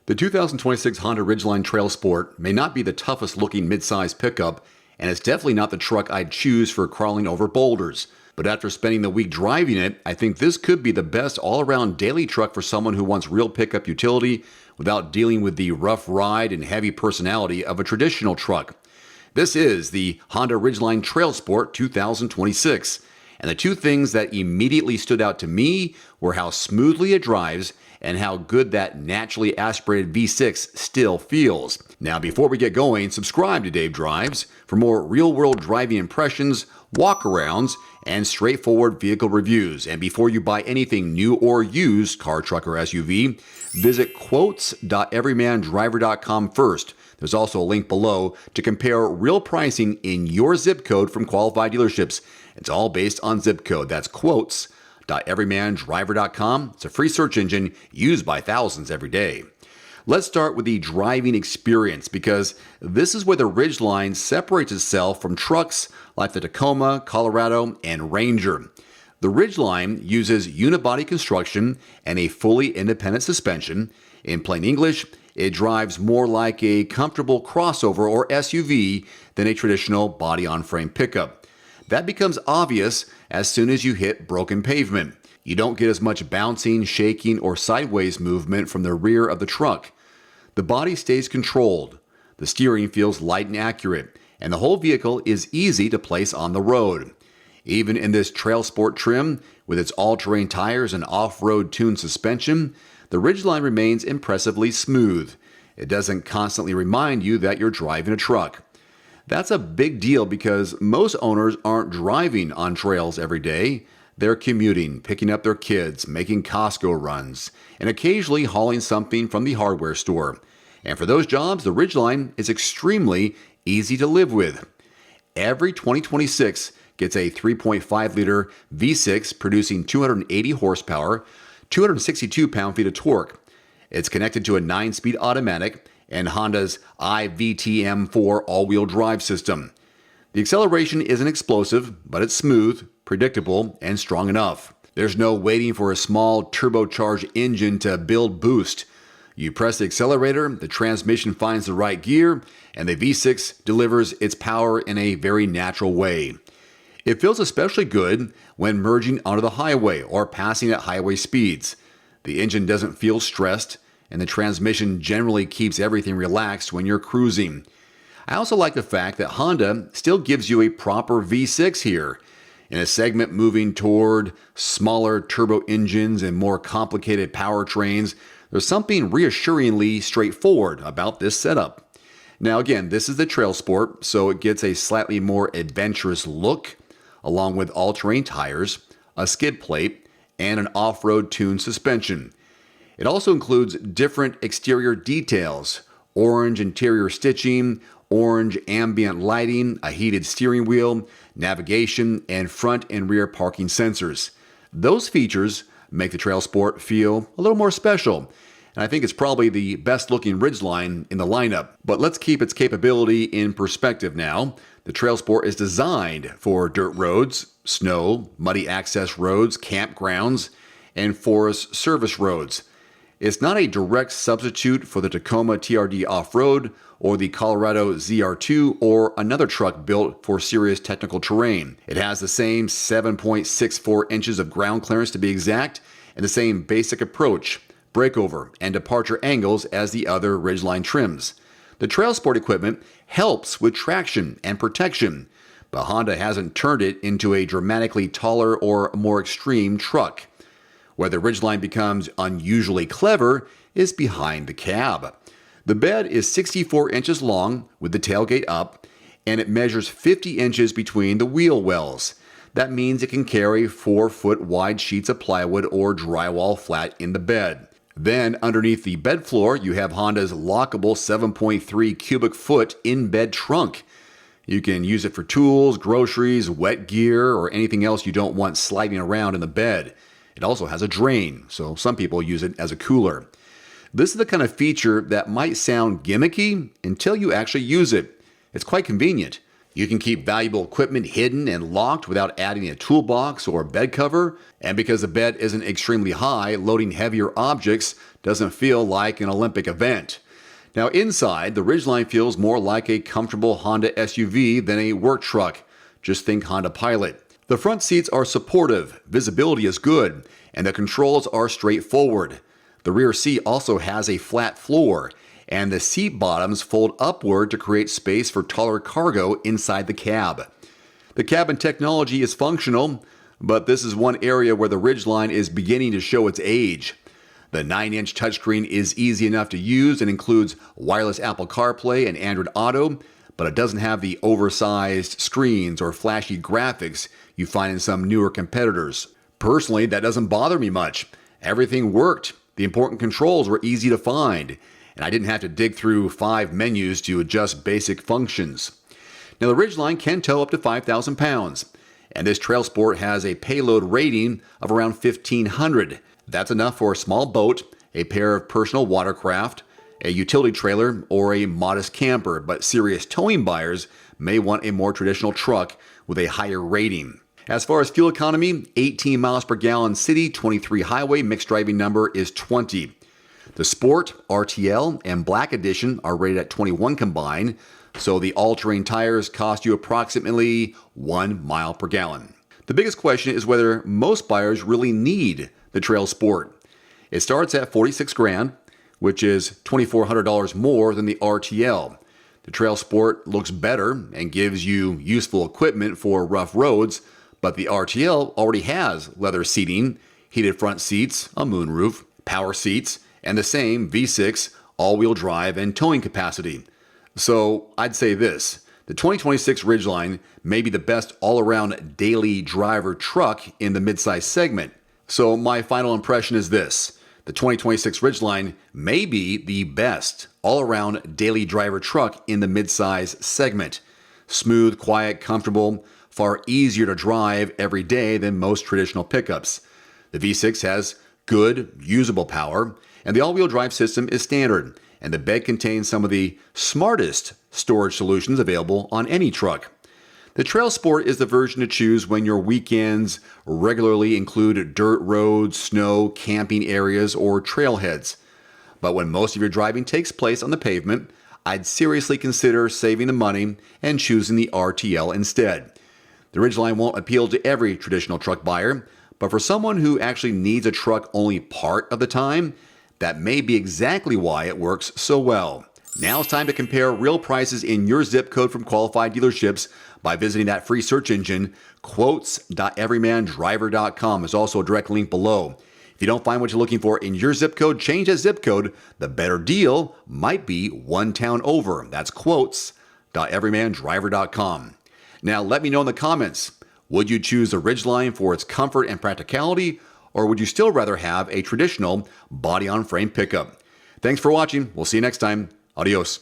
The 2026 Honda Ridgeline TrailSport may not be the toughest looking midsize pickup, and it's definitely not the truck I'd choose for crawling over boulders. But after spending the week driving it, I think this could be the best all-around daily truck for someone who wants real pickup utility without dealing with the rough ride and heavy personality of a traditional truck. This is the Honda Ridgeline TrailSport 2026. And the two things that immediately stood out to me were how smoothly it drives and how good that naturally aspirated V6 still feels. Now, before we get going, subscribe to Dave Drives for more real-world driving impressions, walkarounds, and straightforward vehicle reviews. And before you buy anything new or used, car, truck, or SUV, visit quotes.everymandriver.com first. There's also a link below to compare real pricing in your zip code from qualified dealerships. It's all based on zip code. That's quotes.everymandriver.com. It's a free search engine used by thousands every day. Let's start with the driving experience, because this is where the Ridgeline separates itself from trucks like the Tacoma, Colorado, and Ranger. The Ridgeline uses unibody construction and a fully independent suspension. In plain English, it drives more like a comfortable crossover or SUV than a traditional body-on-frame pickup. That becomes obvious as soon as you hit broken pavement. You don't get as much bouncing, shaking, or sideways movement from the rear of the truck. The body stays controlled, the steering feels light and accurate, and the whole vehicle is easy to place on the road. Even in this TrailSport trim, with its all-terrain tires and off-road tuned suspension, the Ridgeline remains impressively smooth. It doesn't constantly remind you that you're driving a truck. That's a big deal because most owners aren't driving on trails every day. They're commuting, picking up their kids, making Costco runs, and occasionally hauling something from the hardware store. And for those jobs, the Ridgeline is extremely easy to live with. Every 2026 gets a 3.5-liter V6 producing 280 horsepower, 262 pound-feet of torque. It's connected to a 9-speed automatic and Honda's iVTM4 all-wheel drive system. The acceleration isn't explosive, but it's smooth, predictable, and strong enough. There's no waiting for a small turbocharged engine to build boost. You press the accelerator, the transmission finds the right gear, and the V6 delivers its power in a very natural way. It feels especially good when merging onto the highway or passing at highway speeds. The engine doesn't feel stressed, and the transmission generally keeps everything relaxed when you're cruising. I also like the fact that Honda still gives you a proper V6 here. In a segment moving toward smaller turbo engines and more complicated powertrains, there's something reassuringly straightforward about this setup. Now again, this is the TrailSport, so it gets a slightly more adventurous look, along with all-terrain tires, a skid plate, and an off-road tuned suspension. It also includes different exterior details: orange interior stitching, orange ambient lighting, a heated steering wheel, navigation, and front and rear parking sensors. Those features make the TrailSport feel a little more special, and I think it's probably the best looking Ridgeline in the lineup. But let's keep its capability in perspective now. The TrailSport is designed for dirt roads, snow, muddy access roads, campgrounds, and forest service roads. It's not a direct substitute for the Tacoma TRD off-road or the Colorado ZR2 or another truck built for serious technical terrain. It has the same 7.64 inches of ground clearance to be exact, and the same basic approach, breakover, and departure angles as the other Ridgeline trims. The TrailSport equipment helps with traction and protection, but Honda hasn't turned it into a dramatically taller or more extreme truck. Where the Ridgeline becomes unusually clever is behind the cab. The bed is 64 inches long with the tailgate up, and it measures 50 inches between the wheel wells. That means it can carry 4-foot wide sheets of plywood or drywall flat in the bed. Then underneath the bed floor, you have Honda's lockable 7.3 cubic foot in-bed trunk. You can use it for tools, groceries, wet gear, or anything else you don't want sliding around in the bed. It also has a drain, so some people use it as a cooler. This is the kind of feature that might sound gimmicky until you actually use it. It's quite convenient. You can keep valuable equipment hidden and locked without adding a toolbox or a bed cover. And because the bed isn't extremely high, loading heavier objects doesn't feel like an Olympic event. Now inside, the Ridgeline feels more like a comfortable Honda SUV than a work truck. Just think Honda Pilot. The front seats are supportive, visibility is good, and the controls are straightforward. The rear seat also has a flat floor, and the seat bottoms fold upward to create space for taller cargo inside the cab. The cabin technology is functional, but this is one area where the Ridgeline is beginning to show its age. The 9-inch touchscreen is easy enough to use and includes wireless Apple CarPlay and Android Auto, but it doesn't have the oversized screens or flashy graphics you find in some newer competitors. Personally, that doesn't bother me much. Everything worked. The important controls were easy to find, and I didn't have to dig through 5 menus to adjust basic functions. Now the Ridgeline can tow up to 5,000 pounds, and this TrailSport has a payload rating of around 1,500. That's enough for a small boat, a pair of personal watercraft, a utility trailer, or a modest camper, but serious towing buyers may want a more traditional truck with a higher rating. As far as fuel economy, 18 miles per gallon city, 23 highway, mixed driving number is 20. The Sport, RTL, and Black Edition are rated at 21 combined, so the all-terrain tires cost you approximately 1 mile per gallon. The biggest question is whether most buyers really need the TrailSport. It starts at $46,000, which is $2,400 more than the RTL. The TrailSport looks better and gives you useful equipment for rough roads, but the RTL already has leather seating, heated front seats, a moonroof, power seats, and the same V6 all-wheel drive and towing capacity. So I'd say this, the 2026 Ridgeline may be the best all-around daily driver truck in the midsize segment. So my final impression is this, the 2026 Ridgeline may be the best all-around daily driver truck in the midsize segment. Smooth, quiet, comfortable, far easier to drive every day than most traditional pickups. The V6 has good, usable power, and the all-wheel drive system is standard, and the bed contains some of the smartest storage solutions available on any truck. The TrailSport is the version to choose when your weekends regularly include dirt roads, snow, camping areas, or trailheads. But when most of your driving takes place on the pavement, I'd seriously consider saving the money and choosing the RTL instead. The Ridgeline won't appeal to every traditional truck buyer, but for someone who actually needs a truck only part of the time, that may be exactly why it works so well. Now it's time to compare real prices in your zip code from qualified dealerships by visiting that free search engine, quotes.everymandriver.com. There's also a direct link below. If you don't find what you're looking for in your zip code, change that zip code. The better deal might be one town over. That's quotes.everymandriver.com. Now let me know in the comments, would you choose the Ridgeline for its comfort and practicality, or would you still rather have a traditional body-on-frame pickup? Thanks for watching. We'll see you next time. Adios.